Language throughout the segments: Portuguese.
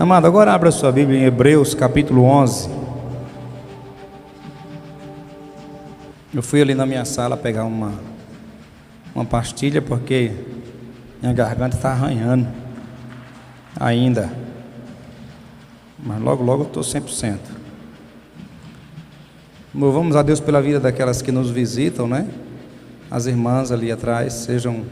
Amado, agora abra sua Bíblia em Hebreus capítulo 11. Eu fui ali na minha sala pegar uma pastilha porque minha garganta está arranhando ainda, mas logo eu estou 100%. Louvamos a Deus pela vida daquelas que nos visitam, né? As irmãs ali atrás, sejam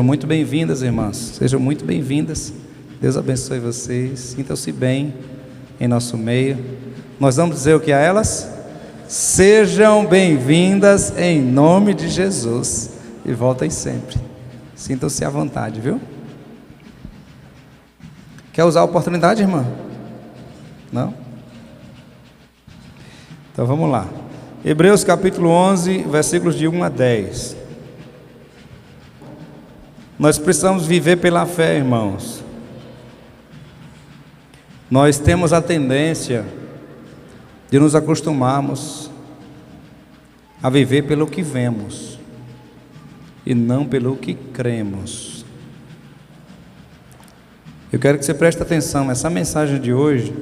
muito bem-vindas, irmãs, sejam muito bem-vindas. Deus abençoe vocês, sintam-se bem em nosso meio. Nós vamos dizer o que a elas? Sejam bem-vindas em nome de Jesus e voltem sempre. Sintam-se à vontade, viu? Quer usar a oportunidade, irmã? Não? Então vamos lá. Hebreus capítulo 11, versículos de 1 a 10. Nós precisamos viver pela fé, irmãos. Nós temos a tendência de nos acostumarmos a viver pelo que vemos e não pelo que cremos. Eu quero que você preste atenção, essa mensagem de hoje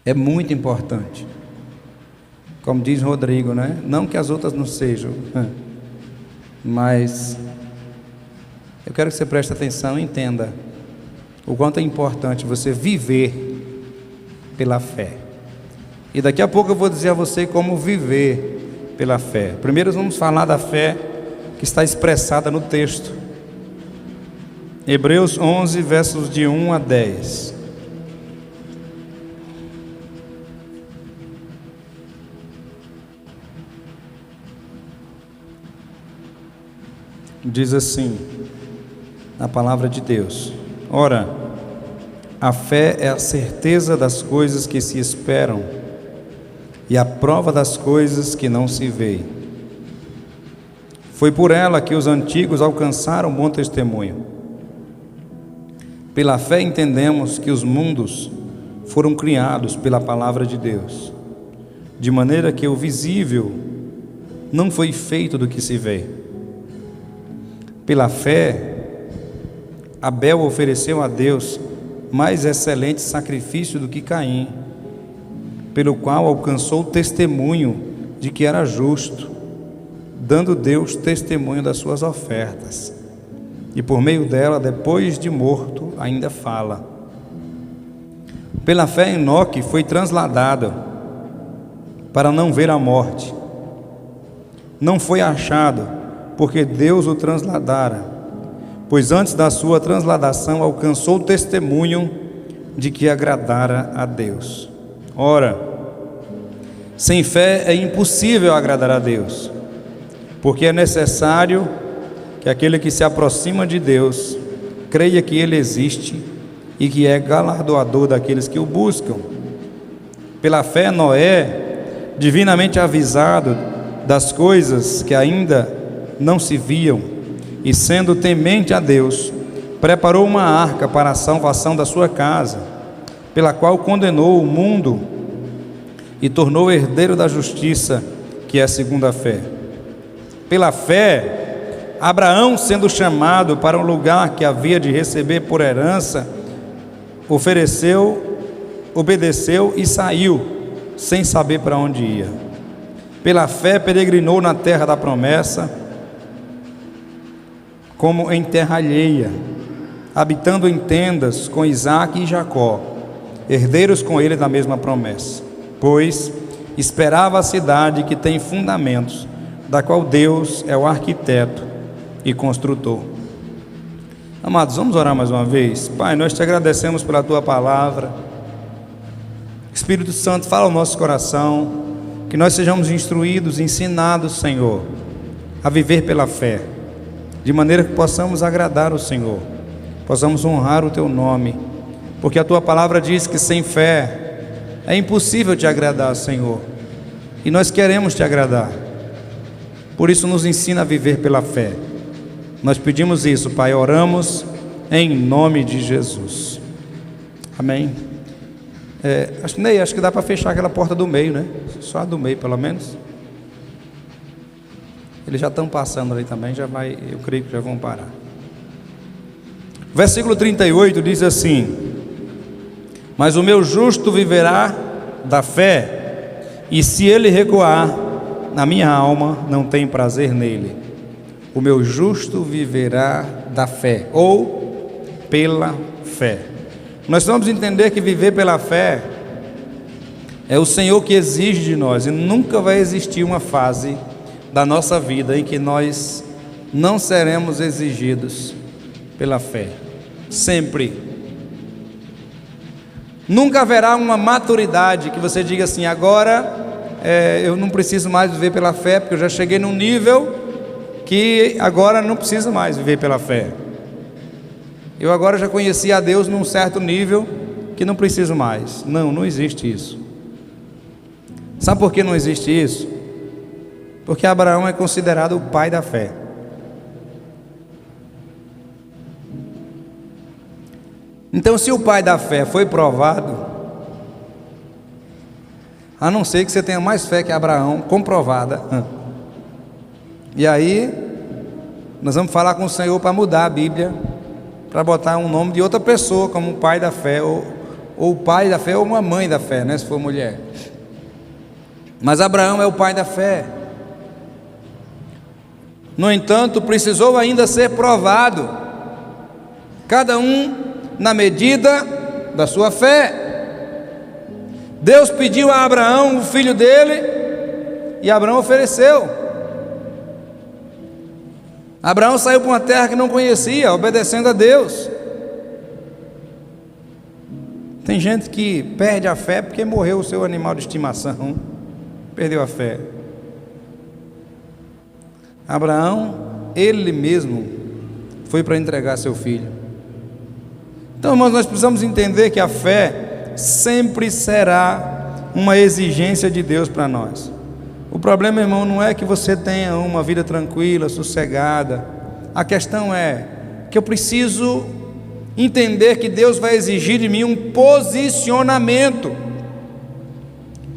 é muito importante. Como diz Rodrigo, né? Não que as outras não sejam, mas eu quero que você preste atenção e entenda o quanto é importante você viver pela fé. E daqui a pouco eu vou dizer a você como viver pela fé. Primeiro vamos falar da fé que está expressada no texto. Hebreus 11, versos de 1 a 10. Diz assim a palavra de Deus: ora, a fé é a certeza das coisas que se esperam e a prova das coisas que não se veem. Foi por ela que os antigos alcançaram bom testemunho. Pela fé entendemos que os mundos foram criados pela palavra de Deus, de maneira que o visível não foi feito do que se vê. Pela fé, Abel ofereceu a Deus mais excelente sacrifício do que Caim, pelo qual alcançou o testemunho de que era justo, dando Deus testemunho das suas ofertas. E por meio dela, depois de morto, ainda fala. Pela fé, Enoque foi transladado para não ver a morte. Não foi achado, porque Deus o transladara, pois antes da sua transladação alcançou o testemunho de que agradara a Deus. Ora, sem fé é impossível agradar a Deus, porque é necessário que aquele que se aproxima de Deus creia que Ele existe e que é galardoador daqueles que o buscam. Pela fé, Noé, divinamente avisado das coisas que ainda não se viam, e sendo temente a Deus, preparou uma arca para a salvação da sua casa, pela qual condenou o mundo e tornou herdeiro da justiça, que é segundo a fé. Pela fé, Abraão, sendo chamado para um lugar que havia de receber por herança, obedeceu e saiu, sem saber para onde ia. Pela fé, peregrinou na terra da promessa, como em terra alheia, habitando em tendas com Isaque e Jacó, herdeiros com ele da mesma promessa, pois esperava a cidade que tem fundamentos, da qual Deus é o arquiteto e construtor. Amados, vamos orar mais uma vez. Pai, nós te agradecemos pela tua palavra. Espírito Santo, fala ao nosso coração, que nós sejamos instruídos, ensinados, Senhor, a viver pela fé, de maneira que possamos agradar o Senhor, possamos honrar o teu nome, porque a tua palavra diz que sem fé é impossível te agradar, Senhor, e nós queremos te agradar. Por isso nos ensina a viver pela fé. Nós pedimos isso, Pai, oramos em nome de Jesus. Amém. Acho que dá para fechar aquela porta do meio, né? Só a do meio, pelo menos. Eles já estão passando ali também, eu creio que já vão parar. Versículo 38 diz assim: mas o meu justo viverá da fé, e se ele recuar, na minha alma não tem prazer nele. O meu justo viverá da fé, ou pela fé. Nós vamos entender que viver pela fé é o Senhor que exige de nós, e nunca vai existir uma fase da nossa vida em que nós não seremos exigidos pela fé. Sempre. Nunca haverá uma maturidade que você diga assim: agora eu não preciso mais viver pela fé, porque eu já cheguei num nível que agora não preciso mais viver pela fé. Eu agora já conheci a Deus num certo nível que não preciso mais. Não, não existe isso. Sabe por que não existe isso? Porque Abraão é considerado o pai da fé. Então, se o pai da fé foi provado, a não ser que você tenha mais fé que Abraão, comprovada, e aí nós vamos falar com o Senhor para mudar a Bíblia, para botar um nome de outra pessoa como pai da fé, ou o pai da fé, ou uma mãe da fé, né, se for mulher. Mas Abraão é o pai da fé. No entanto, precisou ainda ser provado, cada um na medida da sua fé. Deus pediu a Abraão o filho dele, e Abraão ofereceu. Abraão saiu para uma terra que não conhecia, obedecendo a Deus. Tem gente que perde a fé porque morreu o seu animal de estimação, perdeu a fé. Abraão, ele mesmo, foi para entregar seu filho. Então, irmãos, nós precisamos entender que a fé sempre será uma exigência de Deus para nós. O problema, irmão, não é que você tenha uma vida tranquila, sossegada. A questão é que eu preciso entender que Deus vai exigir de mim um posicionamento.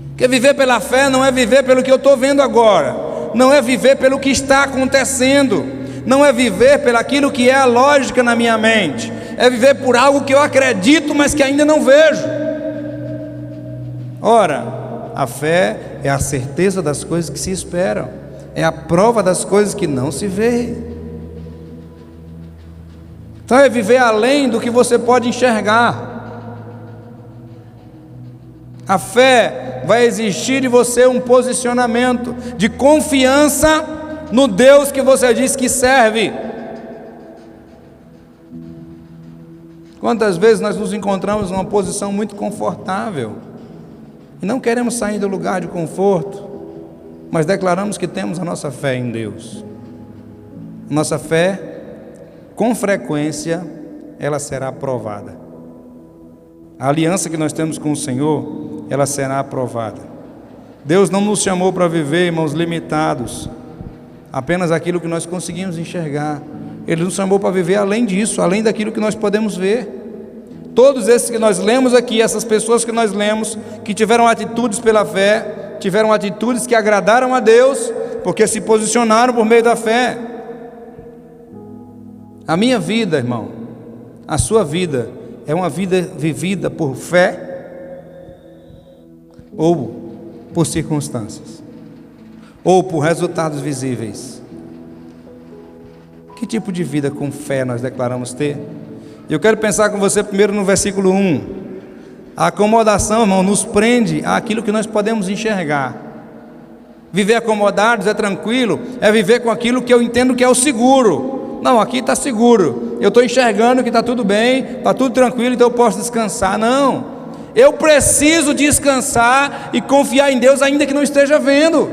Porque viver pela fé não é viver pelo que eu estou vendo agora, não é viver pelo que está acontecendo, não é viver pelo aquilo que é a lógica na minha mente, é viver por algo que eu acredito, mas que ainda não vejo. Ora, a fé é a certeza das coisas que se esperam, é a prova das coisas que não se vê. Então é viver além do que você pode enxergar. A fé vai exigir de você um posicionamento de confiança no Deus que você diz que serve. Quantas vezes nós nos encontramos numa posição muito confortável e não queremos sair do lugar de conforto, mas declaramos que temos a nossa fé em Deus. Nossa fé, com frequência, ela será aprovada. A aliança que nós temos com o Senhor, ela será aprovada. Deus não nos chamou para viver, irmãos, limitados, apenas aquilo que nós conseguimos enxergar. Ele nos chamou para viver além disso, além daquilo que nós podemos ver. Todos esses que nós lemos aqui, essas pessoas que nós lemos, que tiveram atitudes pela fé, tiveram atitudes que agradaram a Deus, porque se posicionaram por meio da fé. A minha vida, irmão, a sua vida, é uma vida vivida por fé ou por circunstâncias, ou por resultados visíveis? Que tipo de vida com fé nós declaramos ter? Eu quero pensar com você primeiro no versículo 1. A acomodação, irmão, nos prende àquilo que nós podemos enxergar. Viver acomodados é tranquilo, é viver com aquilo que eu entendo que é o seguro. Não, aqui está seguro, eu estou enxergando que está tudo bem, está tudo tranquilo, então eu posso descansar. Não, eu preciso descansar e confiar em Deus ainda que não esteja vendo.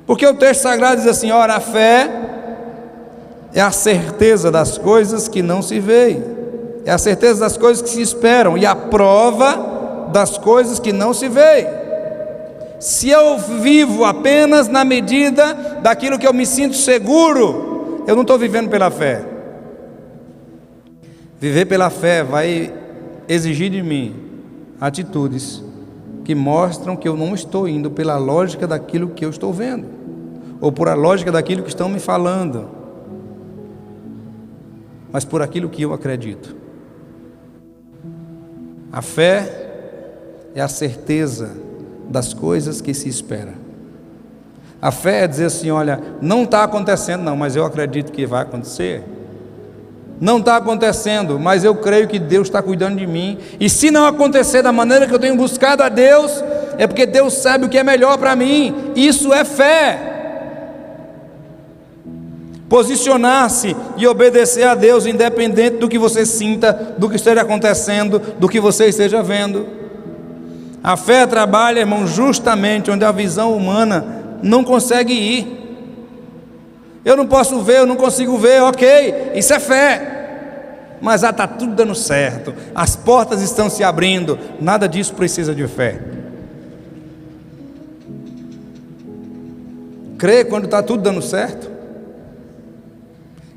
Porque o texto sagrado diz assim: ora, a fé é a certeza das coisas que não se veem, é a certeza das coisas que se esperam, e a prova das coisas que não se veem. Se eu vivo apenas na medida daquilo que eu me sinto seguro, eu não estou vivendo pela fé. Viver pela fé vai exigir de mim atitudes que mostram que eu não estou indo pela lógica daquilo que eu estou vendo, ou por a lógica daquilo que estão me falando. mas por aquilo que eu acredito. A fé é a certeza das coisas que se espera. A fé é dizer assim: olha, não está acontecendo não, mas eu acredito que vai acontecer. Não está acontecendo, mas eu creio que Deus está cuidando de mim. E se não acontecer da maneira que eu tenho buscado a Deus, é porque Deus sabe o que é melhor para mim. Isso é fé. Posicionar-se e obedecer a Deus, independente do que você sinta, do que esteja acontecendo, do que você esteja vendo. A fé trabalha, irmão, justamente onde a visão humana não consegue ir. Eu não posso ver, eu não consigo ver, ok, isso é fé. Mas está tudo dando certo, as portas estão se abrindo. Nada disso precisa de fé. Crê quando está tudo dando certo.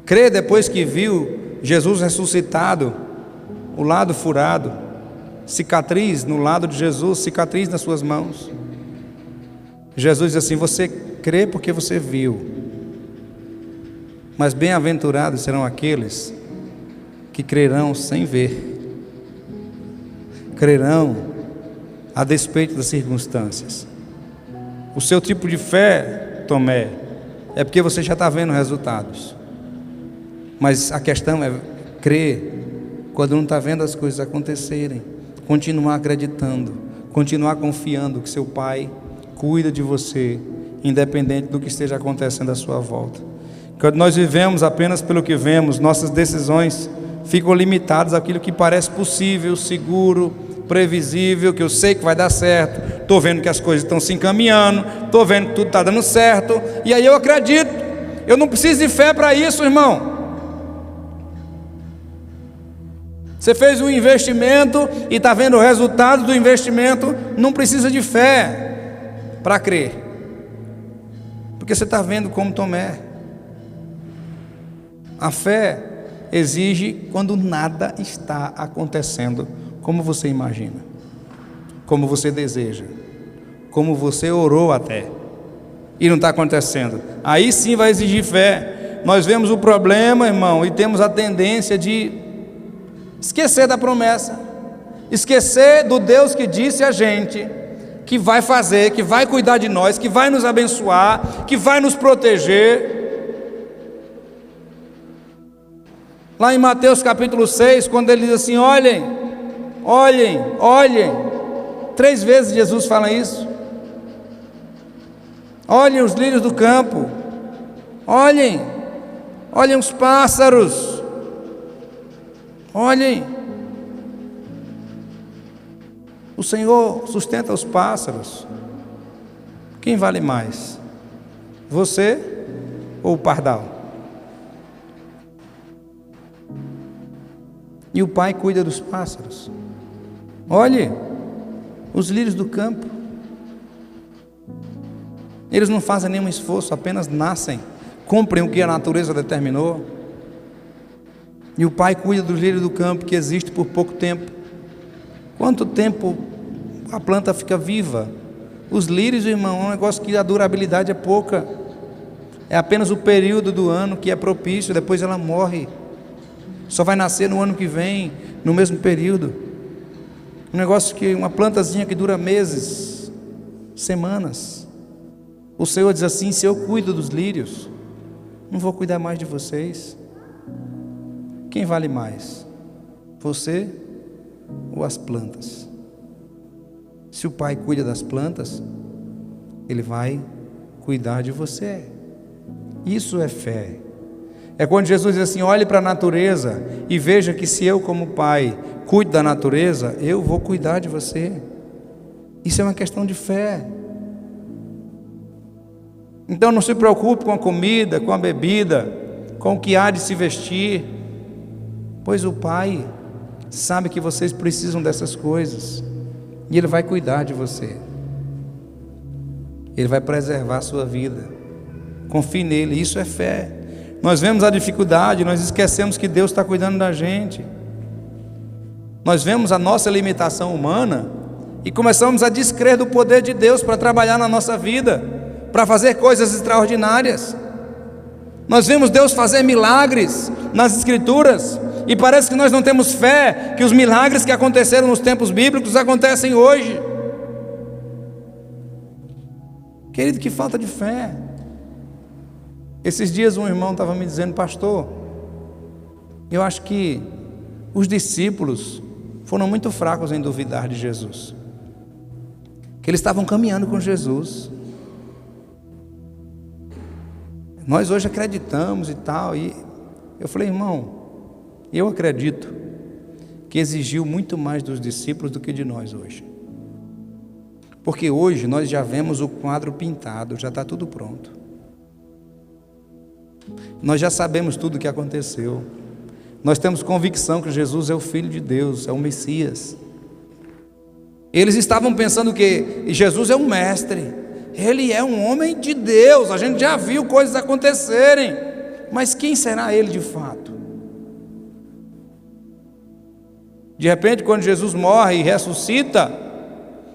Crê depois que viu Jesus ressuscitado, o lado furado, cicatriz no lado de Jesus, cicatriz nas suas mãos. Jesus diz assim: você crê porque você viu, mas bem-aventurados serão aqueles que crerão sem ver, crerão a despeito das circunstâncias. O seu tipo de fé, Tomé, é porque você já está vendo resultados, mas a questão é crer quando não está vendo as coisas acontecerem, continuar acreditando, continuar confiando que seu Pai cuida de você, independente do que esteja acontecendo à sua volta. Quando nós vivemos apenas pelo que vemos, nossas decisões ficam limitadas àquilo que parece possível, seguro, previsível, que eu sei que vai dar certo, estou vendo que as coisas estão se encaminhando, estou vendo que tudo está dando certo, e aí eu acredito. Eu não preciso de fé para isso, irmão. Você fez um investimento e está vendo o resultado do investimento, não precisa de fé para crer, porque você está vendo como Tomé. A fé exige quando nada está acontecendo como você imagina, como você deseja, como você orou até, e não está acontecendo. Aí sim vai exigir fé. Nós vemos o problema, irmão, e temos a tendência de esquecer da promessa, esquecer do Deus que disse a gente que vai fazer, que vai cuidar de nós, que vai nos abençoar, que vai nos proteger. Lá em Mateus capítulo 6, quando ele diz assim: olhem, olhem, olhem, 3 vezes Jesus fala isso. Olhem os lírios do campo, olhem, olhem os pássaros, olhem. O Senhor sustenta os pássaros. Quem vale mais? Você ou o pardal? E o Pai cuida dos pássaros. Olhe os lírios do campo. Eles não fazem nenhum esforço, apenas nascem, cumprem o que a natureza determinou. E o Pai cuida dos lírios do campo, que existe por pouco tempo. Quanto tempo a planta fica viva? Os lírios, irmão, é um negócio que a durabilidade é pouca. É apenas o período do ano que é propício, depois ela morre. Só vai nascer no ano que vem, no mesmo período. Um negócio que, uma plantazinha que dura meses, semanas. O Senhor diz assim: se eu cuido dos lírios, não vou cuidar mais de vocês. Quem vale mais? Você ou as plantas? Se o Pai cuida das plantas, Ele vai cuidar de você. Isso é fé. É quando Jesus diz assim: olhe para a natureza e veja que se eu, como Pai, cuido da natureza, eu vou cuidar de você. Isso é uma questão de fé. Então não se preocupe com a comida, com a bebida, com o que há de se vestir, pois o Pai sabe que vocês precisam dessas coisas, e Ele vai cuidar de você. Ele vai preservar a sua vida. Confie nele, isso é fé. Nós vemos a dificuldade, nós esquecemos que Deus está cuidando da gente. Nós vemos a nossa limitação humana e começamos a descrer do poder de Deus para trabalhar na nossa vida, para fazer coisas extraordinárias. Nós vemos Deus fazer milagres nas Escrituras, e parece que nós não temos fé que os milagres que aconteceram nos tempos bíblicos acontecem hoje. Querido, que falta de fé. Esses dias um irmão estava me dizendo: pastor, eu acho que os discípulos foram muito fracos em duvidar de Jesus, que eles estavam caminhando com Jesus. Nós hoje acreditamos e tal. E eu falei: irmão, eu acredito que exigiu muito mais dos discípulos do que de nós hoje, porque hoje nós já vemos o quadro pintado, já está tudo pronto, nós já sabemos tudo o que aconteceu, nós temos convicção que Jesus é o Filho de Deus, é o Messias. Eles estavam pensando que Jesus é um mestre, Ele é um homem de Deus, a gente já viu coisas acontecerem, mas quem será Ele de fato? De repente, quando Jesus morre e ressuscita,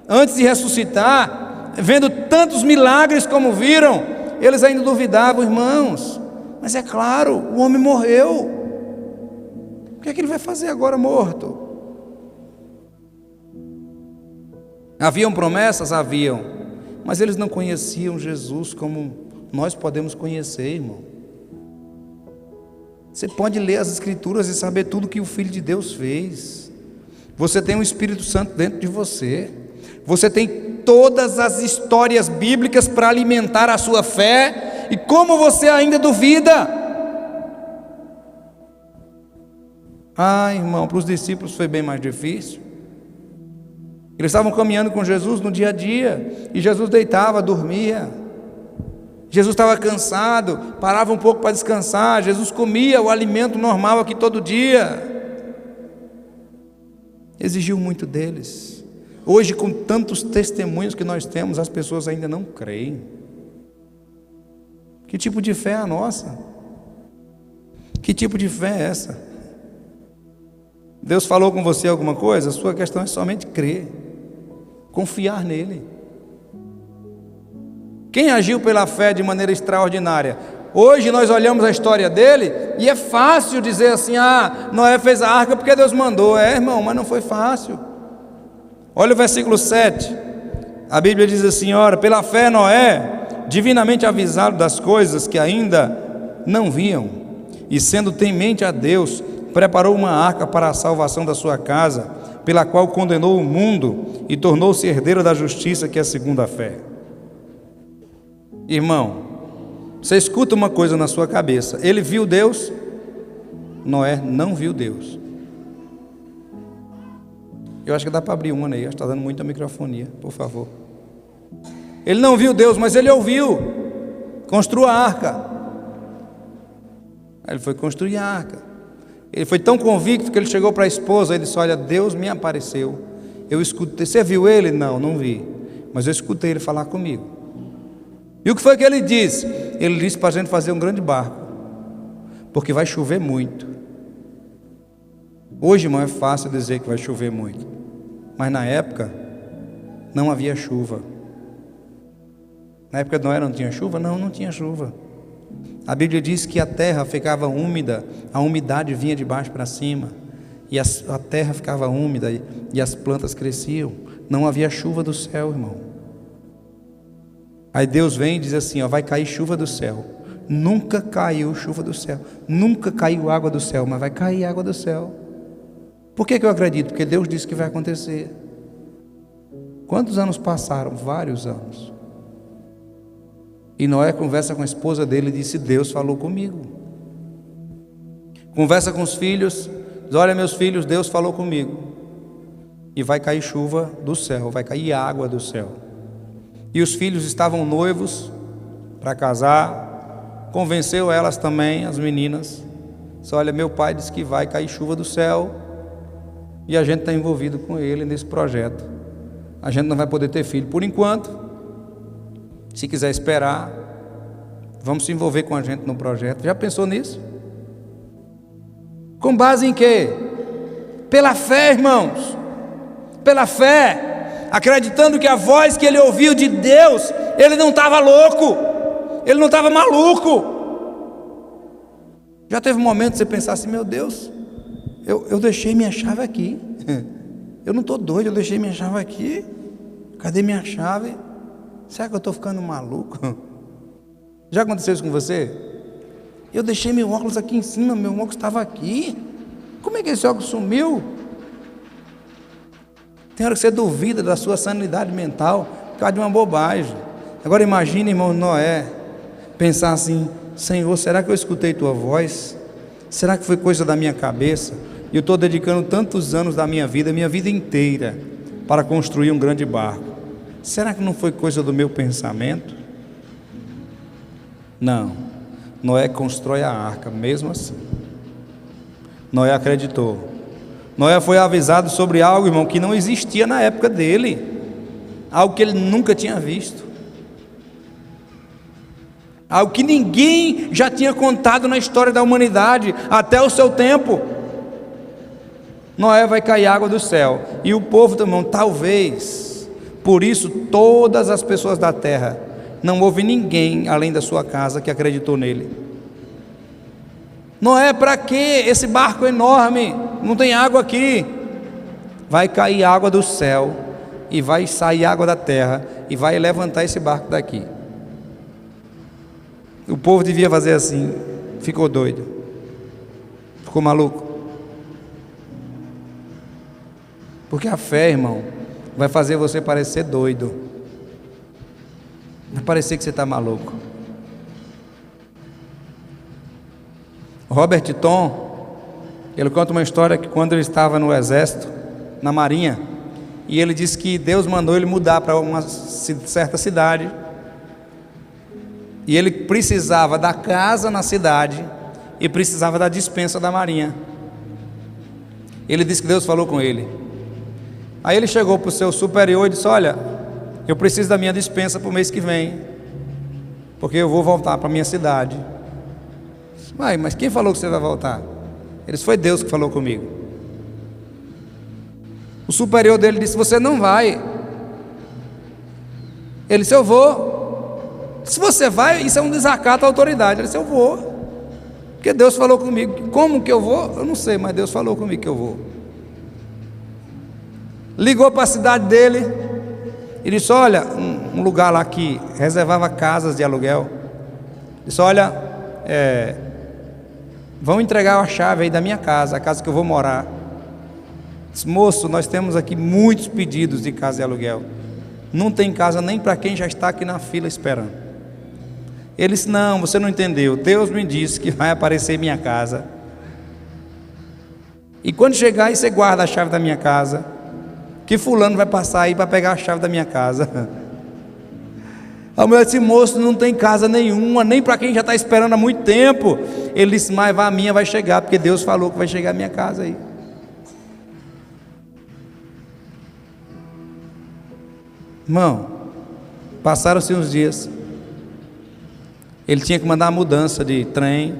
antes de ressuscitar, vendo tantos milagres como viram, eles ainda duvidavam: irmãos, mas é claro, o homem morreu, o que é que ele vai fazer agora morto? Haviam promessas? Haviam, mas eles não conheciam Jesus como nós podemos conhecer, irmão. Você pode ler as Escrituras e saber tudo que o Filho de Deus fez. Você tem o Espírito Santo dentro de você. Você tem todas as histórias bíblicas para alimentar a sua fé. E como você ainda duvida? Ah, irmão, para os discípulos foi bem mais difícil. Eles estavam caminhando com Jesus no dia a dia, e Jesus deitava, dormia. Jesus estava cansado, parava um pouco para descansar. Jesus comia o alimento normal aqui todo dia. Exigiu muito deles. Hoje, com tantos testemunhos que nós temos, as pessoas ainda não creem. Que tipo de fé é a nossa? Que tipo de fé é essa? Deus falou com você alguma coisa? A sua questão é somente crer, confiar nele. Quem agiu pela fé de maneira extraordinária? Hoje nós olhamos a história dele e é fácil dizer assim: ah, Noé fez a arca porque Deus mandou. É, irmão, mas não foi fácil. Olha o versículo 7. A Bíblia diz assim: ora, pela fé Noé, divinamente avisado das coisas que ainda não viam, e sendo temente a Deus, preparou uma arca para a salvação da sua casa, pela qual condenou o mundo e tornou-se herdeiro da justiça, que é segundo a fé. Irmão, você escuta uma coisa na sua cabeça: ele viu Deus? Noé não viu Deus. Eu acho que dá para abrir uma aí, acho que está dando muita microfonia, por favor. Ele não viu Deus, mas ele ouviu: construa a arca. Aí ele foi construir a arca. Ele foi tão convicto que ele chegou para a esposa e disse: olha, Deus me apareceu, eu escutei. Você viu ele? Não, não vi, mas eu escutei ele falar comigo. E o que foi que ele disse? Ele disse para a gente fazer um grande barco, porque vai chover muito. Hoje, irmão, é fácil dizer que vai chover muito, mas na época não havia chuva. Na época de Noé não tinha chuva? Não, não tinha chuva. A Bíblia diz que a terra ficava úmida, a umidade vinha de baixo para cima, e a terra ficava úmida e as plantas cresciam. Não havia chuva do céu, irmão. Aí Deus vem e diz assim: ó, vai cair chuva do céu. Nunca caiu chuva do céu, nunca caiu água do céu, mas vai cair água do céu. Por que eu acredito? Porque Deus disse que vai acontecer. Quantos anos passaram? Vários anos. E Noé conversa com a esposa dele e disse: Deus falou comigo. Conversa com os filhos, diz: olha, meus filhos, Deus falou comigo, e vai cair chuva do céu, vai cair água do céu. E os filhos estavam noivos para casar, convenceu elas também, as meninas, disse: olha, meu pai disse que vai cair chuva do céu, e a gente está envolvido com ele nesse projeto. A gente não vai poder ter filho por enquanto. Se quiser esperar, vamos se envolver com a gente no projeto. Já pensou nisso? Com base em quê? Pela fé, irmãos. Pela fé, acreditando que a voz que ele ouviu de Deus, ele não estava louco, ele não estava maluco. Já teve um momento de você pensar assim: meu Deus, eu deixei minha chave aqui. Eu não estou doido, eu deixei minha chave aqui. Cadê minha chave? Será que eu estou ficando maluco? Já aconteceu isso com você? Eu deixei meu óculos aqui em cima, meu óculos estava aqui. Como é que esse óculos sumiu? Tem hora que você duvida da sua sanidade mental por causa de uma bobagem. Agora imagine, irmão Noé, pensar assim: Senhor, será que eu escutei tua voz? Será que foi coisa da minha cabeça? E eu estou dedicando tantos anos da minha vida inteira, para construir um grande barco. Será que não foi coisa do meu pensamento? Não. Noé constrói a arca, mesmo assim. Noé acreditou. Noé foi avisado sobre algo, irmão, que não existia na época dele. Algo que ele nunca tinha visto. Algo que ninguém já tinha contado na história da humanidade até o seu tempo. Noé vai cair água do céu. E o povo, irmão, talvez, por isso todas as pessoas da terra, não houve ninguém além da sua casa que acreditou nele. Noé, para que esse barco enorme? Não tem água aqui. Vai cair água do céu e vai sair água da terra e vai levantar esse barco daqui. O povo devia fazer assim. Ficou doido, ficou maluco. Porque a fé, irmão, vai fazer você parecer doido, vai parecer que você está maluco. Robert Tom, ele conta uma história que quando ele estava no exército, na marinha, e ele disse que Deus mandou ele mudar para uma certa cidade, e ele precisava da casa na cidade e precisava da dispensa da marinha. Ele disse que Deus falou com ele. Aí ele chegou para o seu superior e disse: olha, eu preciso da minha dispensa para o mês que vem, porque eu vou voltar para a minha cidade. Mas quem falou que você vai voltar? Ele disse: foi Deus que falou comigo. O superior dele disse: você não vai. Ele disse: eu vou. Se você vai, isso é um desacato à autoridade. Ele disse: eu vou, porque Deus falou comigo. Como que eu vou? Eu não sei, mas Deus falou comigo que eu vou. Ligou para a cidade dele e disse: olha, um lugar lá que reservava casas de aluguel. Disse: olha, vão entregar a chave aí da minha casa, a casa que eu vou morar. Disse: moço, nós temos aqui muitos pedidos de casa de aluguel, não tem casa nem para quem já está aqui na fila esperando. Ele disse: não, você não entendeu, Deus me disse que vai aparecer em minha casa, e quando chegar aí você guarda a chave da minha casa, que fulano vai passar aí para pegar a chave da minha casa. A mulher disse: moço, não tem casa nenhuma, nem para quem já está esperando há muito tempo. Ele disse: mas a minha vai chegar, porque Deus falou que vai chegar a minha casa aí. Irmão, passaram-se uns dias, ele tinha que mandar a mudança de trem.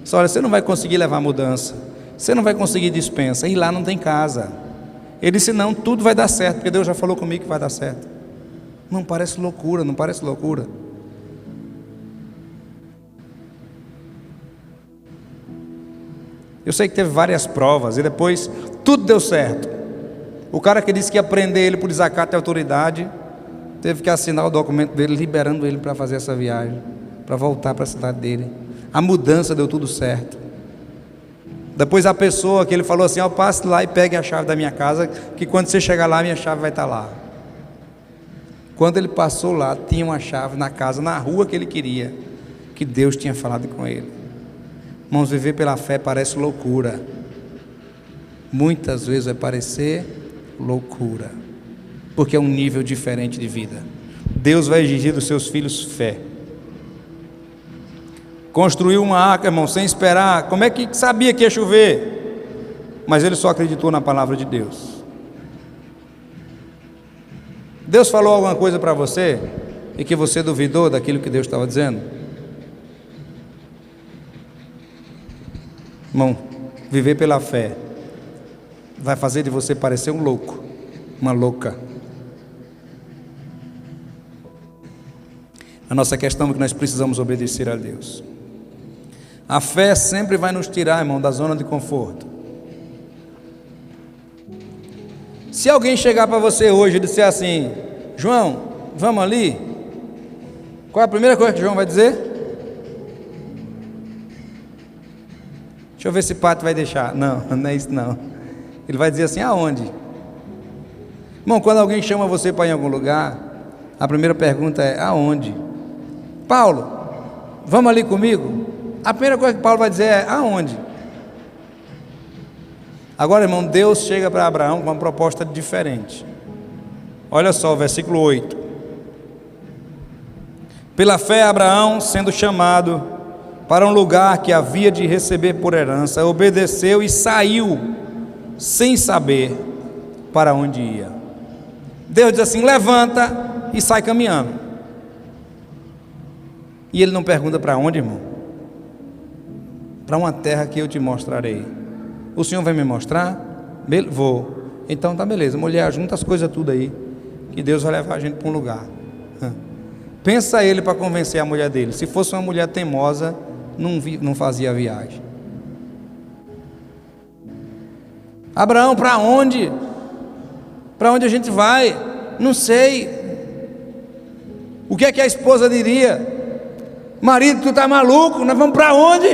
Disse: olha, você não vai conseguir levar a mudança, você não vai conseguir dispensa, e lá não tem casa. Ele disse: não, tudo vai dar certo, porque Deus já falou comigo que vai dar certo. Não parece loucura, não parece loucura? Eu sei que teve várias provas e depois tudo deu certo. O cara que disse que ia prender ele por desacato de autoridade teve que assinar o documento dele liberando ele para fazer essa viagem, para voltar para a cidade dele. A mudança deu tudo certo. Depois a pessoa que ele falou assim: passe lá e pegue a chave da minha casa, que quando você chegar lá, minha chave vai estar lá. Quando ele passou lá, tinha uma chave na casa, na rua que ele queria, que Deus tinha falado com ele. Irmãos, viver pela fé parece loucura. Muitas vezes vai parecer loucura, porque é um nível diferente de vida. Deus vai exigir dos seus filhos fé. Construiu uma arca, irmão, sem esperar. Como é que sabia que ia chover? Mas ele só acreditou na palavra de Deus. Deus falou alguma coisa para você e que você duvidou daquilo que Deus estava dizendo? Irmão, viver pela fé vai fazer de você parecer um louco, uma louca. A nossa questão é que nós precisamos obedecer a Deus. A fé sempre vai nos tirar, irmão, da zona de conforto. Se alguém chegar para você hoje e disser assim: João, vamos ali? Qual é a primeira coisa que João vai dizer? Deixa eu ver se Pato vai deixar. Não, não é isso não. Ele vai dizer assim: aonde? Irmão, quando alguém chama você para ir em algum lugar, a primeira pergunta é: aonde? Paulo, vamos ali comigo? A primeira coisa que Paulo vai dizer é: aonde? Agora, irmão, Deus chega para Abraão com uma proposta diferente. Olha só o versículo 8. Pela fé, Abraão, sendo chamado para um lugar que havia de receber por herança, obedeceu e saiu sem saber para onde ia. Deus diz assim: levanta e sai caminhando. E ele não pergunta para onde, irmão? Para uma terra que eu te mostrarei. O Senhor vai me mostrar? Vou. Então tá beleza, mulher, junta as coisas tudo aí, que Deus vai levar a gente para um lugar. Pensa ele para convencer a mulher dele. Se fosse uma mulher teimosa, não fazia a viagem. Abraão, para onde? Para onde a gente vai? Não sei. O que é que a esposa diria? Marido, tu tá maluco? Nós vamos para onde?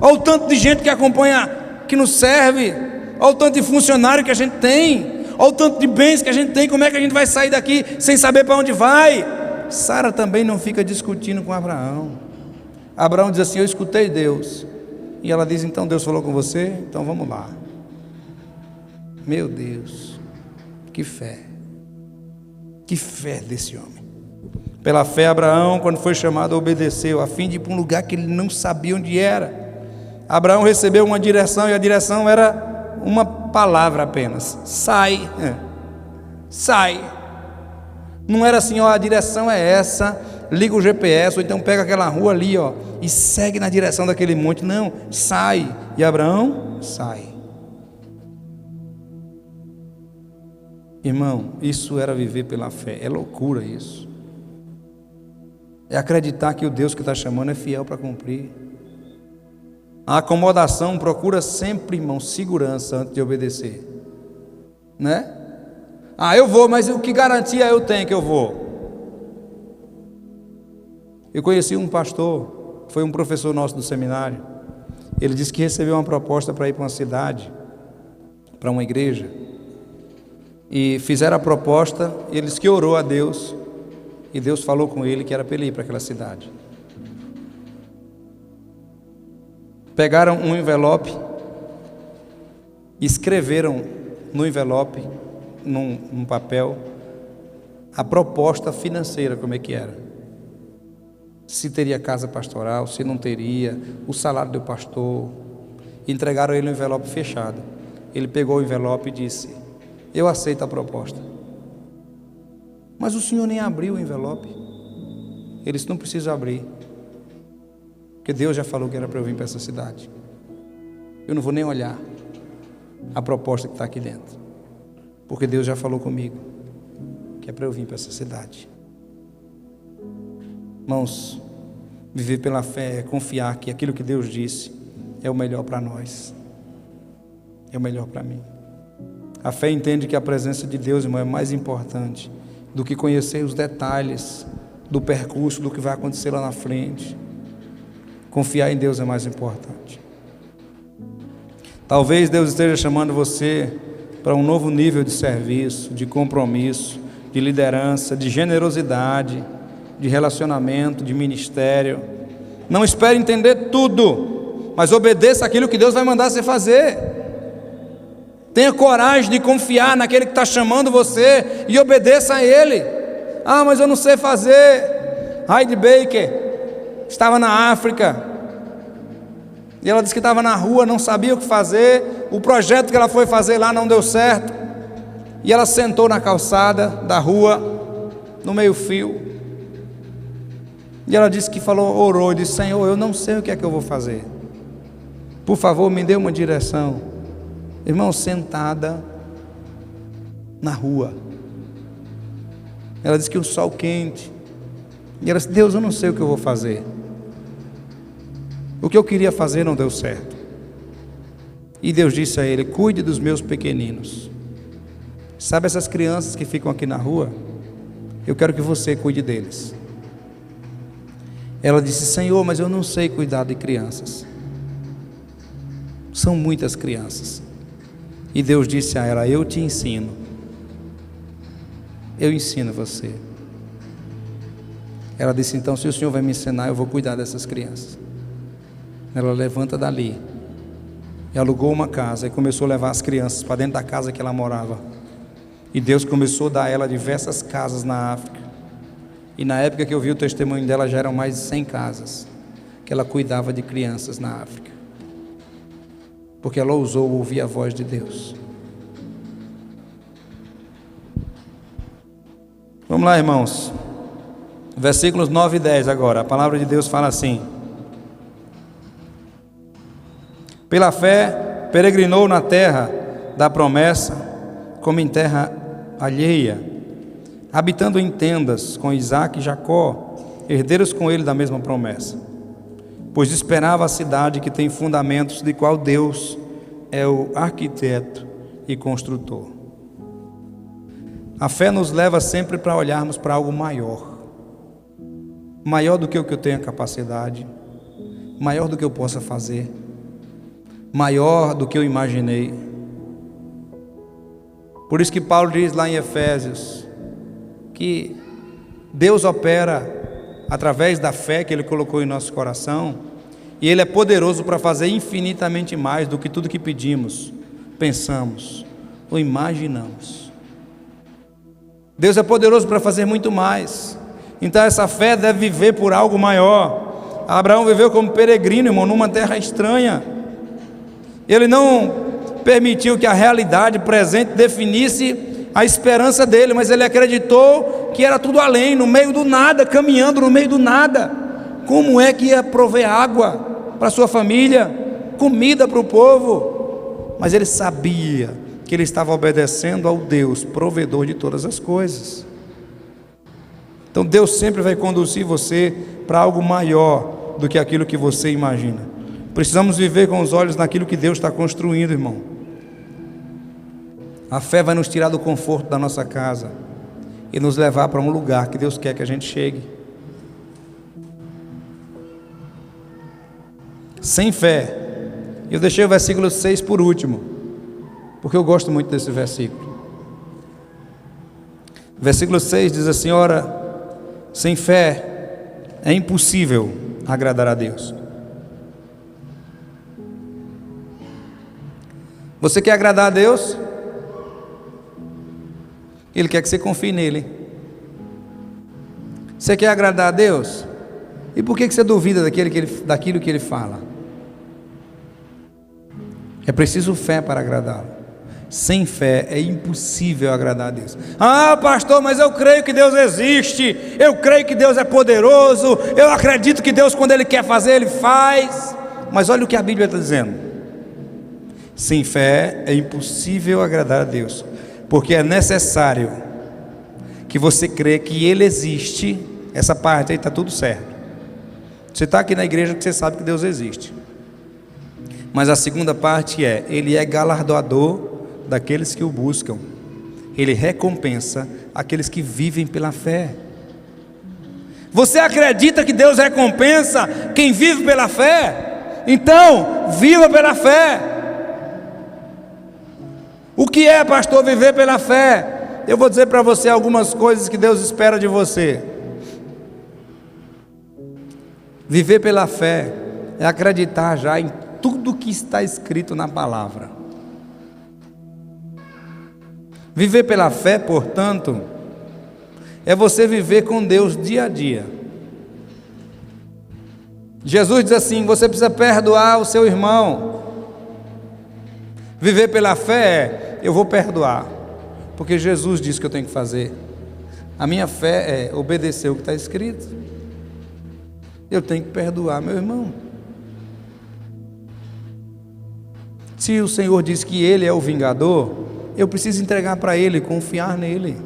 Olha o tanto de gente que acompanha, que nos serve. Olha o tanto de funcionário que a gente tem. Olha o tanto de bens que a gente tem. Como é que a gente vai sair daqui sem saber para onde vai? Sara também não fica discutindo com Abraão. Abraão diz assim: eu escutei Deus. E ela diz: então Deus falou com você? Então vamos lá. Meu Deus, que fé desse homem. Pela fé, Abraão, quando foi chamado, obedeceu, a fim de ir para um lugar que ele não sabia onde era. Abraão recebeu uma direção, e a direção era uma palavra apenas: sai, sai. Não era assim: ó, a direção é essa, liga o GPS, ou então pega aquela rua ali, ó, e segue na direção daquele monte. Não, sai. E Abraão sai. Irmão, isso era viver pela fé. É loucura isso. É acreditar que o Deus que está chamando é fiel para cumprir. A acomodação procura sempre, irmão, segurança antes de obedecer, né? Eu vou, mas o que garantia eu tenho que eu vou? Eu conheci um pastor, foi um professor nosso do seminário. Ele disse que recebeu uma proposta para ir para uma cidade, para uma igreja, e fizeram a proposta. Ele disse que orou a Deus, e Deus falou com ele que era para ele ir para aquela cidade. Pegaram um envelope, escreveram no envelope, num papel, a proposta financeira, como é que era. Se teria casa pastoral, se não teria, o salário do pastor. Entregaram ele um envelope fechado. Ele pegou o envelope e disse: eu aceito a proposta. Mas o senhor nem abriu o envelope. Ele disse: não precisa abrir, porque Deus já falou que era para eu vir para essa cidade. Eu não vou nem olhar a proposta que está aqui dentro, porque Deus já falou comigo que é para eu vir para essa cidade. Irmãos, viver pela fé é confiar que aquilo que Deus disse é o melhor para nós, é o melhor para mim. A fé entende que a presença de Deus, irmão, é mais importante do que conhecer os detalhes do percurso, do que vai acontecer lá na frente. Confiar em Deus é mais importante. Talvez Deus esteja chamando você para um novo nível de serviço, de compromisso, de liderança, de generosidade, de relacionamento, de ministério. Não espere entender tudo, mas obedeça aquilo que Deus vai mandar você fazer. Tenha coragem de confiar naquele que está chamando você e obedeça a Ele. Mas eu não sei fazer. Heidi Baker estava na África e ela disse que estava na rua, não sabia o que fazer. O projeto que ela foi fazer lá não deu certo, e ela sentou na calçada da rua, no meio-fio, e ela disse que orou e disse: Senhor, eu não sei o que é que eu vou fazer, por favor me dê uma direção. Irmão, sentada na rua, ela disse que o sol quente, e ela disse: Deus, eu não sei o que eu vou fazer. O que eu queria fazer não deu certo. E Deus disse a ele: cuide dos meus pequeninos. Sabe essas crianças que ficam aqui na rua? Eu quero que você cuide deles. Ela disse: Senhor, mas eu não sei cuidar de crianças. São muitas crianças. E Deus disse a ela: eu te ensino. Eu ensino você. Ela disse: então, se o Senhor vai me ensinar, eu vou cuidar dessas crianças. Ela levanta dali e alugou uma casa e começou a levar as crianças para dentro da casa que ela morava. E Deus começou a dar a ela diversas casas na África. E na época que eu vi o testemunho dela, já eram mais de 100 casas que ela cuidava de crianças na África, porque ela ousou ouvir a voz de Deus. Vamos lá, irmãos. Versículos 9 e 10 agora. A palavra de Deus fala assim: pela fé peregrinou na terra da promessa, como em terra alheia, habitando em tendas com Isaque e Jacó, herdeiros com ele da mesma promessa, pois esperava a cidade que tem fundamentos, de qual Deus é o arquiteto e construtor. A fé nos leva sempre para olharmos para algo maior, maior do que o que eu tenho a capacidade, maior do que eu possa fazer, maior do que eu imaginei. Por isso que Paulo diz lá em Efésios que Deus opera através da fé que Ele colocou em nosso coração, e Ele é poderoso para fazer infinitamente mais do que tudo que pedimos, pensamos ou imaginamos. Deus é poderoso para fazer muito mais. Então essa fé deve viver por algo maior. Abraão viveu como peregrino, irmão, numa terra estranha. Ele não permitiu que a realidade presente definisse a esperança dele, mas ele acreditou que era tudo além, no meio do nada, caminhando no meio do nada. Como é que ia prover água para sua família, comida para o povo? Mas ele sabia que ele estava obedecendo ao Deus, provedor de todas as coisas. Então Deus sempre vai conduzir você para algo maior do que aquilo que você imagina. Precisamos viver com os olhos naquilo que Deus está construindo, irmão. A fé vai nos tirar do conforto da nossa casa e nos levar para um lugar que Deus quer que a gente chegue. Sem fé. Eu deixei o versículo 6 por último, porque eu gosto muito desse versículo. Versículo 6 diz assim: ora, sem fé é impossível agradar a Deus. Você quer agradar a Deus? Ele quer que você confie nele. Você quer agradar a Deus? E por que você duvida daquilo que Ele fala? É preciso fé para agradá-lo. Sem fé é impossível agradar a Deus. Ah, pastor, mas eu creio que Deus existe, eu creio que Deus é poderoso, eu acredito que Deus, quando Ele quer fazer, Ele faz. Mas olha o que a Bíblia está dizendo: sem fé é impossível agradar a Deus, porque é necessário que você crê que Ele existe. Essa parte aí está tudo certo. Você está aqui na igreja porque você sabe que Deus existe. Mas a segunda parte é: Ele é galardoador daqueles que o buscam. Ele recompensa aqueles que vivem pela fé. Você acredita que Deus recompensa quem vive pela fé? Então, viva pela fé. O que é, pastor, viver pela fé? Eu vou dizer para você algumas coisas que Deus espera de você. Viver pela fé é acreditar já em tudo que está escrito na palavra. Viver pela fé, portanto, é você viver com Deus dia a dia. Jesus diz assim: você precisa perdoar o seu irmão. Viver pela fé é: eu vou perdoar, porque Jesus disse que eu tenho que fazer. A minha fé é obedecer o que está escrito. Eu tenho que perdoar meu irmão. Se o Senhor diz que Ele é o vingador, eu preciso entregar para Ele, confiar nele.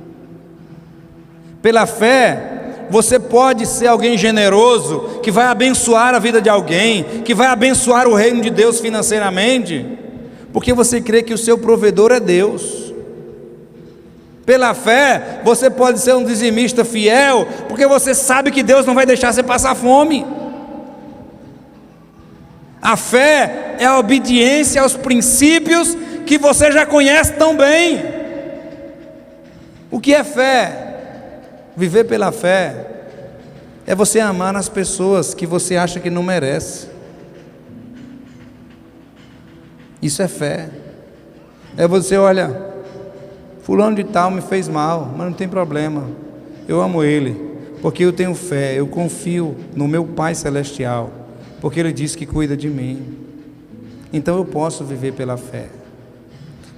Pela fé, você pode ser alguém generoso, que vai abençoar a vida de alguém, que vai abençoar o reino de Deus financeiramente, porque você crê que o seu provedor é Deus. Pela fé, você pode ser um dizimista fiel, porque você sabe que Deus não vai deixar você passar fome. A fé é a obediência aos princípios que você já conhece tão bem. O que é fé? Viver pela fé é você amar as pessoas que você acha que não merece. Isso é fé. É você, olha, fulano de tal me fez mal, mas não tem problema, eu amo ele, porque eu tenho fé, eu confio no meu Pai Celestial, porque Ele disse que cuida de mim. Então eu posso viver pela fé.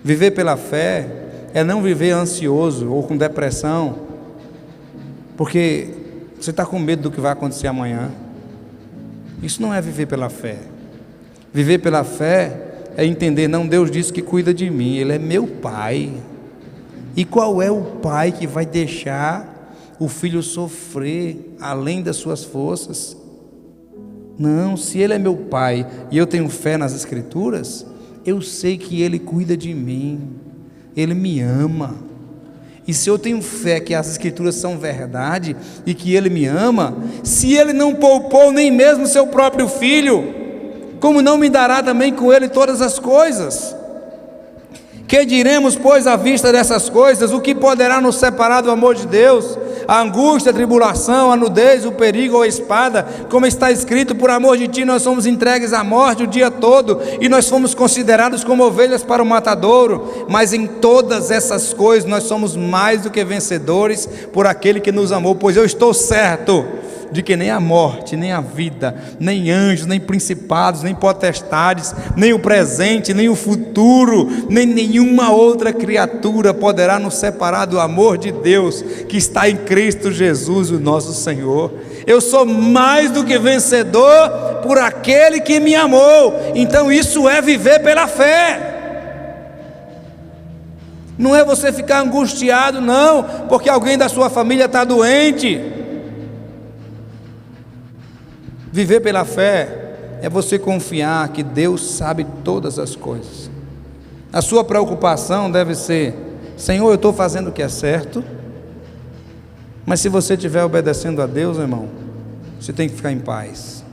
Viver pela fé é não viver ansioso ou com depressão, porque você está com medo do que vai acontecer amanhã. Isso não é viver pela fé. Viver pela fé é entender, não, Deus disse que cuida de mim, Ele é meu Pai. E qual é o pai que vai deixar o filho sofrer além das suas forças? Não, se Ele é meu Pai e eu tenho fé nas Escrituras, eu sei que Ele cuida de mim, Ele me ama. E se eu tenho fé que as Escrituras são verdade e que Ele me ama, se Ele não poupou nem mesmo seu próprio filho, como não me dará também com Ele todas as coisas? Que diremos, pois, à vista dessas coisas? O que poderá nos separar do amor de Deus? A angústia, a tribulação, a nudez, o perigo ou a espada? Como está escrito, por amor de ti nós somos entregues à morte o dia todo, e nós fomos considerados como ovelhas para o matadouro. Mas em todas essas coisas nós somos mais do que vencedores por aquele que nos amou, pois eu estou certo de que nem a morte, nem a vida, nem anjos, nem principados, nem potestades, nem o presente, nem o futuro, nem nenhuma outra criatura poderá nos separar do amor de Deus que está em Cristo Jesus, o nosso Senhor. Eu sou mais do que vencedor por aquele que me amou. Então isso é viver pela fé. Não é você ficar angustiado, não, porque alguém da sua família está doente. Viver pela fé é você confiar que Deus sabe todas as coisas. A sua preocupação deve ser: Senhor, eu estou fazendo o que é certo. Mas se você estiver obedecendo a Deus, irmão, você tem que ficar em paz.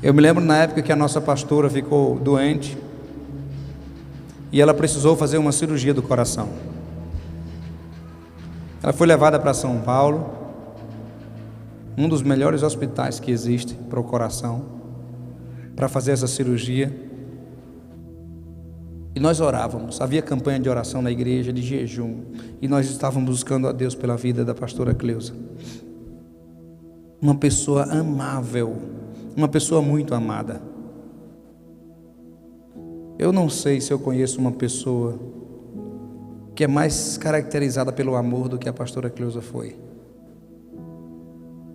Eu me lembro na época que a nossa pastora ficou doente e ela precisou fazer uma cirurgia do coração. Ela foi levada para São Paulo, um dos melhores hospitais que existe para o coração, para fazer essa cirurgia. E nós orávamos, havia campanha de oração na igreja, de jejum, e nós estávamos buscando a Deus pela vida da pastora Cleusa. Uma pessoa amável, uma pessoa muito amada. Eu não sei se eu conheço uma pessoa que é mais caracterizada pelo amor do que a pastora Cleusa foi.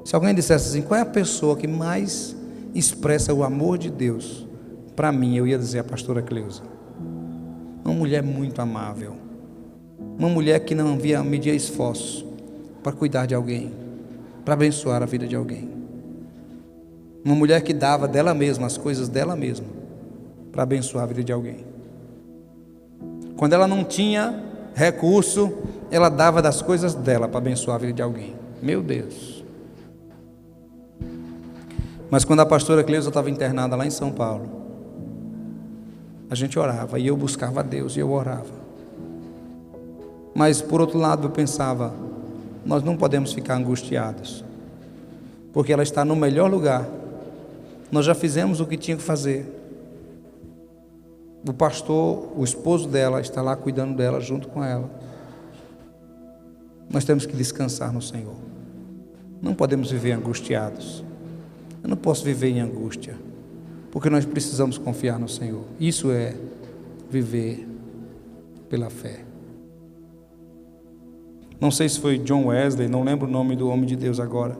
Se alguém dissesse assim, qual é a pessoa que mais expressa o amor de Deus? Para mim, eu ia dizer a pastora Cleusa. Uma mulher muito amável, uma mulher que não media esforços para cuidar de alguém, para abençoar a vida de alguém. Uma mulher que dava dela mesma, as coisas dela mesma, para abençoar a vida de alguém. Quando ela não tinha recurso, ela dava das coisas dela para abençoar a vida de alguém. Meu Deus! Mas quando a pastora Cleusa estava internada lá em São Paulo, a gente orava, e eu buscava a Deus, e eu orava. Mas por outro lado eu pensava, nós não podemos ficar angustiados, porque ela está no melhor lugar. Nós já fizemos o que tinha que fazer. O pastor, o esposo dela, está lá cuidando dela junto com ela. Nós temos que descansar no Senhor. Não podemos viver angustiados. Eu não posso viver em angústia, porque nós precisamos confiar no Senhor. Isso é viver pela fé. Não sei se foi John Wesley, não lembro o nome do homem de Deus agora,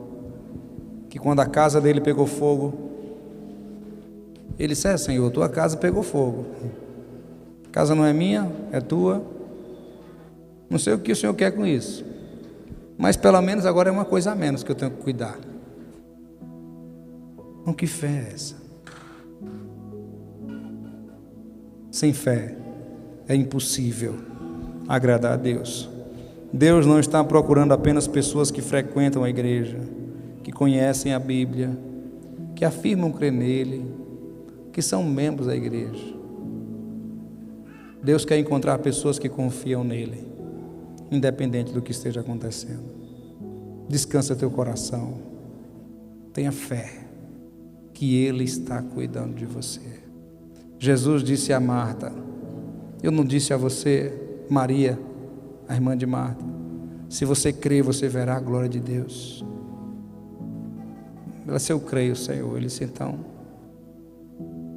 que quando a casa dele pegou fogo, ele disse: Senhor, tua casa pegou fogo, a casa não é minha, é tua, não sei o que o Senhor quer com isso, mas pelo menos agora é uma coisa a menos que eu tenho que cuidar. Então, que fé é essa? Sem fé é impossível agradar a Deus. Deus não está procurando apenas pessoas que frequentam a igreja, que conhecem a Bíblia, que afirmam crer nele, que são membros da igreja. Deus quer encontrar pessoas que confiam nele, independente do que esteja acontecendo. Descansa teu coração, tenha fé que ele está cuidando de você. Jesus disse a Marta: eu não disse a você, Maria, a irmã de Marta, se você crer, você verá a glória de Deus. Ela disse: eu creio, Senhor. Ele disse: então,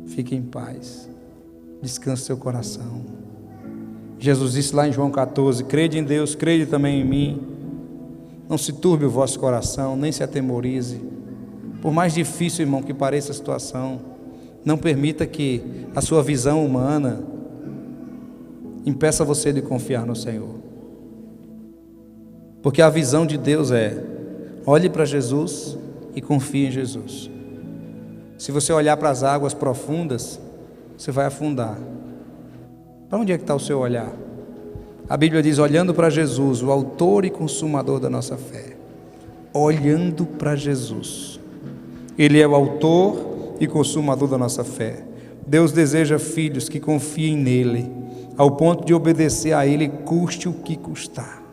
fique em paz, descanse seu coração. Jesus disse lá em João 14: crede em Deus, crede também em mim. Não se turbe o vosso coração, nem se atemorize. Por mais difícil, irmão, que pareça a situação, não permita que a sua visão humana impeça você de confiar no Senhor. Porque a visão de Deus é: olhe para Jesus e confie em Jesus. Se você olhar para as águas profundas, você vai afundar. Para onde é que está o seu olhar? A Bíblia diz: olhando para Jesus, o autor e consumador da nossa fé. Olhando para Jesus, Ele é o autor e consumador da nossa fé. Deus deseja filhos que confiem nele, ao ponto de obedecer a Ele, custe o que custar.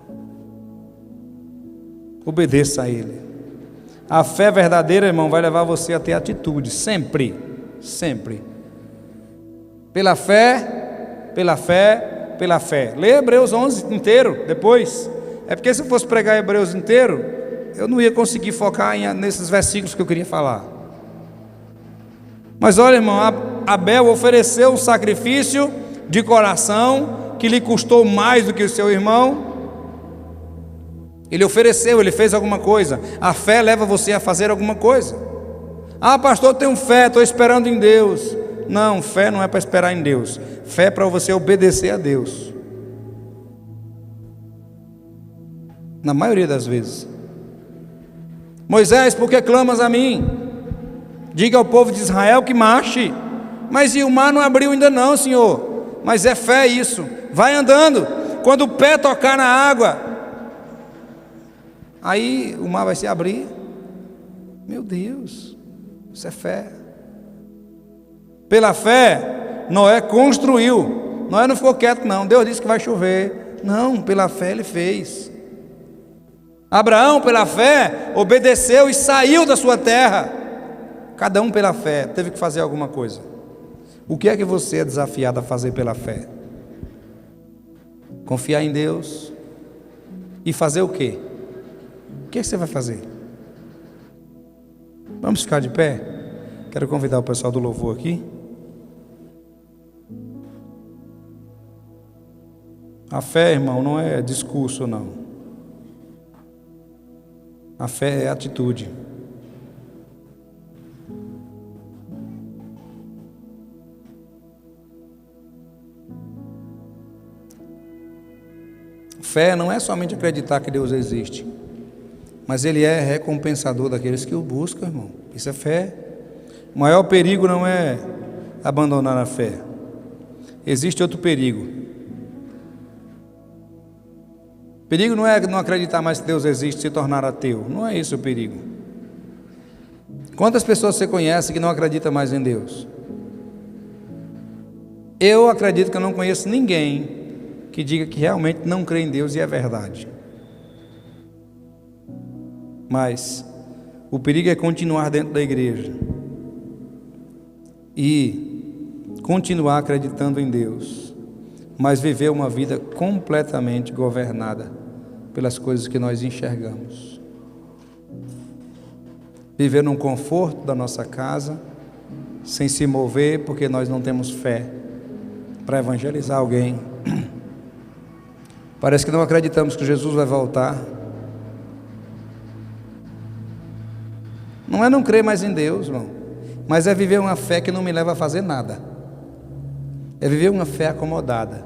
Obedeça a Ele. A fé verdadeira, irmão, vai levar você a ter atitude, sempre, sempre. Pela fé, pela fé, pela fé. Lê Hebreus 11 inteiro, depois. É porque se eu fosse pregar Hebreus inteiro, eu não ia conseguir focar nesses versículos que eu queria falar. Mas olha, irmão, Abel ofereceu um sacrifício de coração que lhe custou mais do que o seu irmão. Ele ofereceu, ele fez alguma coisa. A fé leva você a fazer alguma coisa. Ah, pastor, eu tenho fé, estou esperando em Deus. Não, fé não é para esperar em Deus. Fé é para você obedecer a Deus. Na maioria das vezes. Moisés, por que clamas a mim? Diga ao povo de Israel que marche. Mas e o mar não abriu ainda não, Senhor? Mas é fé isso. Vai andando. Quando o pé tocar na água, aí o mar vai se abrir. Meu Deus, isso é fé. Pela fé, Noé construiu. Noé não ficou quieto não. Deus disse que vai chover. Não, pela fé ele fez. Abraão, pela fé, obedeceu e saiu da sua terra. Cada um pela fé teve que fazer alguma coisa. O que é que você é desafiado a fazer pela fé? Confiar em Deus. E fazer o quê? O que você vai fazer? Vamos ficar de pé? Quero convidar o pessoal do louvor aqui. A fé, irmão, não é discurso, não. A fé é atitude. Fé não é somente acreditar que Deus existe, mas Ele é recompensador daqueles que o buscam, irmão. Isso é fé. O maior perigo não é abandonar a fé. Existe outro perigo. Perigo não é não acreditar mais que Deus existe, se tornar ateu. Não é isso o perigo. Quantas pessoas você conhece que não acreditam mais em Deus? Eu acredito que eu não conheço ninguém que diga que realmente não crê em Deus e é verdade. Mas o perigo é continuar dentro da igreja e continuar acreditando em Deus, mas viver uma vida completamente governada pelas coisas que nós enxergamos. Viver num conforto da nossa casa, sem se mover, porque nós não temos fé para evangelizar alguém. Parece que não acreditamos que Jesus vai voltar. Não é não crer mais em Deus, irmão, mas é viver uma fé que não me leva a fazer nada. É viver uma fé acomodada.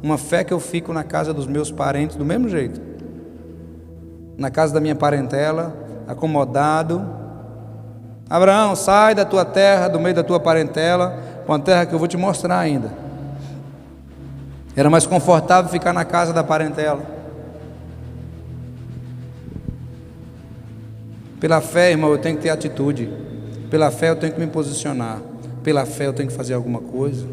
Uma fé que eu fico na casa dos meus parentes do mesmo jeito. na casa da minha parentela, acomodado. Abraão, sai da tua terra, do meio da tua parentela, uma terra que eu vou te mostrar ainda. Era mais confortável ficar na casa da parentela. Pela fé, irmão, eu tenho que ter atitude. Pela fé eu tenho que me posicionar. Pela fé eu tenho que fazer alguma coisa.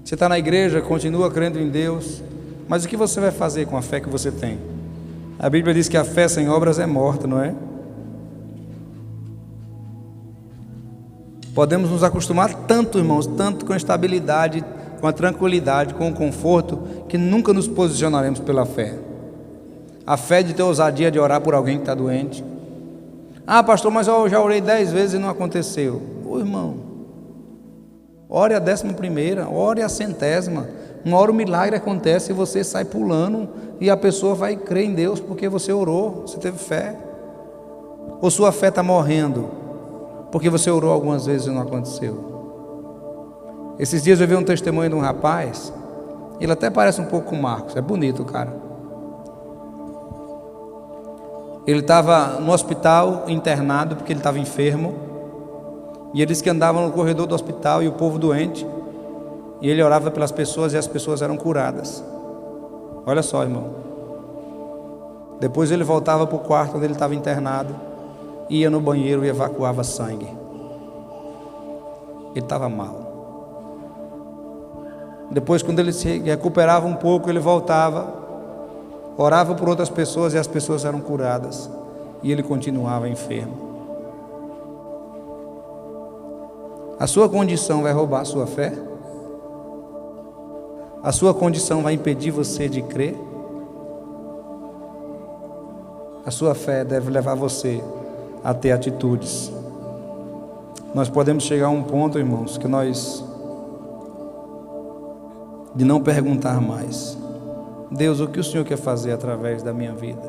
Você está na igreja, continua crendo em Deus, mas o que você vai fazer com a fé que você tem? A Bíblia diz que a fé sem obras é morta, não é? Podemos nos acostumar tanto, irmãos, tanto com a estabilidade, com a tranquilidade, com o conforto, que nunca nos posicionaremos pela fé. A fé de ter ousadia de orar por alguém que está doente. Ah, pastor, mas eu já orei 10 vezes e não aconteceu. Ô irmão, ore a 11ª, ore a 100ª. Uma hora o milagre acontece e você sai pulando e a pessoa vai crer em Deus porque você orou, você teve fé. Ou sua fé está morrendo porque você orou algumas vezes e não aconteceu. Esses dias eu vi um testemunho de um rapaz, ele até parece um pouco com o Marcos, é bonito o cara. Ele estava no hospital internado porque ele estava enfermo. E ele disse que andava no corredor do hospital e o povo doente, e ele orava pelas pessoas e as pessoas eram curadas. Olha só, irmão. Depois ele voltava para o quarto onde ele estava internado, ia no banheiro e evacuava sangue. Ele estava mal. Depois, quando ele se recuperava um pouco, ele voltava, orava por outras pessoas e as pessoas eram curadas, e ele continuava enfermo. A sua condição vai roubar a sua fé? A sua condição vai impedir você de crer? A sua fé deve levar você a ter atitudes. Nós podemos chegar a um ponto, irmãos, que nós de não perguntar mais: Deus, o que o Senhor quer fazer através da minha vida?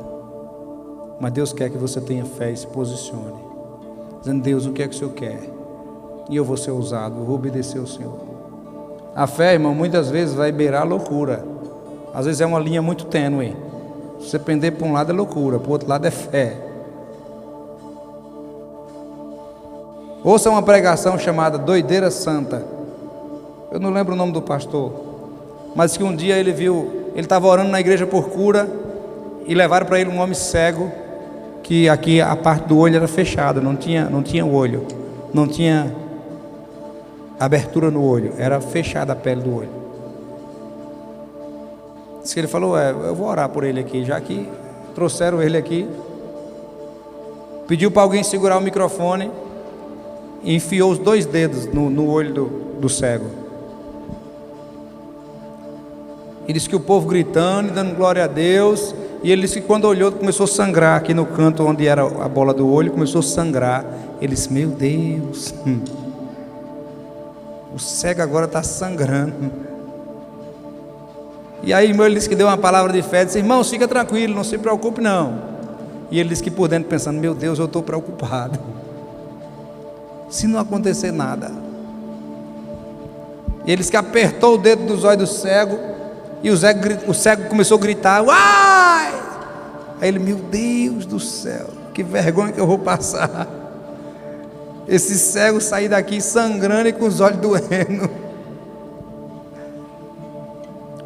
Mas Deus quer que você tenha fé e se posicione, dizendo: Deus, o que é que o Senhor quer? E eu vou ser ousado, vou obedecer ao Senhor. A fé, irmão, muitas vezes vai beirar a loucura. Às vezes é uma linha muito tênue. Se você pender para um lado é loucura, para o outro lado é fé. Ouça uma pregação chamada Doideira Santa. Eu não lembro o nome do pastor, mas que um dia ele estava orando na igreja por cura, e levaram para ele um homem cego, que aqui a parte do olho era fechada, não tinha o olho, não tinha abertura no olho, era fechada a pele do olho. Diz que ele falou: eu vou orar por ele aqui, já que trouxeram ele aqui. Pediu para alguém segurar o microfone e enfiou os 2 dedos no olho do cego. E disse que o povo gritando e dando glória a Deus. E ele disse que quando olhou, começou a sangrar aqui no canto onde era a bola do olho, começou a sangrar. Ele disse: meu Deus, o cego agora está sangrando. E aí irmão, ele disse que deu uma palavra de fé, disse: irmãos, fica tranquilo, não se preocupe não. E ele disse que por dentro pensando: meu Deus, eu estou preocupado, se não acontecer nada. E ele disse que apertou o dedo dos olhos do cego, e o cego começou a gritar: uai! Aí ele: meu Deus do céu, que vergonha que eu vou passar. Esse cego sair daqui sangrando e com os olhos doendo.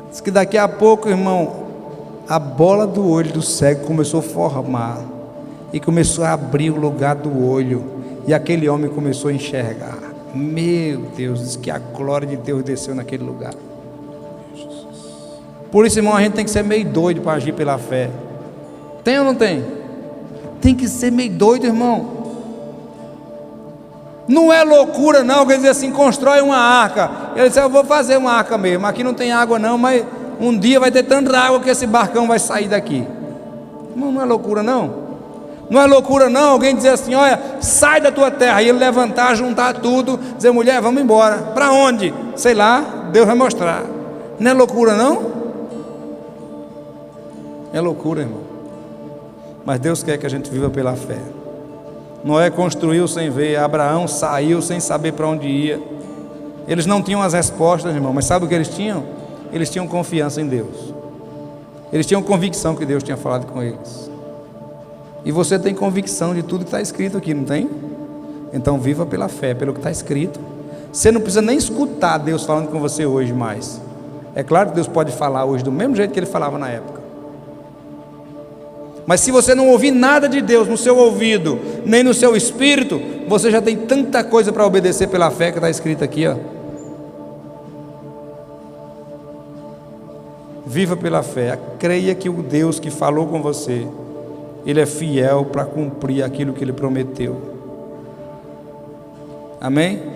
Diz que daqui a pouco, irmão, a bola do olho do cego começou a formar e começou a abrir o lugar do olho, e aquele homem começou a enxergar. Meu Deus, diz que a glória de Deus desceu naquele lugar. Por isso, irmão, a gente tem que ser meio doido para agir pela fé. Tem ou não tem? Tem que ser meio doido, irmão. Não é loucura não, alguém dizer assim: constrói uma arca. Ele disse: eu vou fazer uma arca mesmo, aqui não tem água não, mas um dia vai ter tanta água que esse barcão vai sair daqui. Não é loucura não. Não é loucura não, alguém dizer assim: olha, sai da tua terra. E ele levantar, juntar tudo, dizer: mulher, vamos embora. Para onde? Sei lá, Deus vai mostrar. Não é loucura não? É loucura, irmão. Mas Deus quer que a gente viva pela fé. Noé construiu sem ver, Abraão saiu sem saber para onde ia. Eles não tinham as respostas, irmão, mas sabe o que eles tinham? Eles tinham confiança em Deus. Eles tinham convicção que Deus tinha falado com eles. E você tem convicção de tudo que está escrito aqui, não tem? Então viva pela fé, pelo que está escrito. Você não precisa nem escutar Deus falando com você hoje mais. É claro que Deus pode falar hoje do mesmo jeito que Ele falava na época. Mas se você não ouvir nada de Deus no seu ouvido, nem no seu espírito, você já tem tanta coisa para obedecer pela fé que está escrito aqui, ó. Viva pela fé, creia que o Deus que falou com você, Ele é fiel para cumprir aquilo que Ele prometeu. Amém?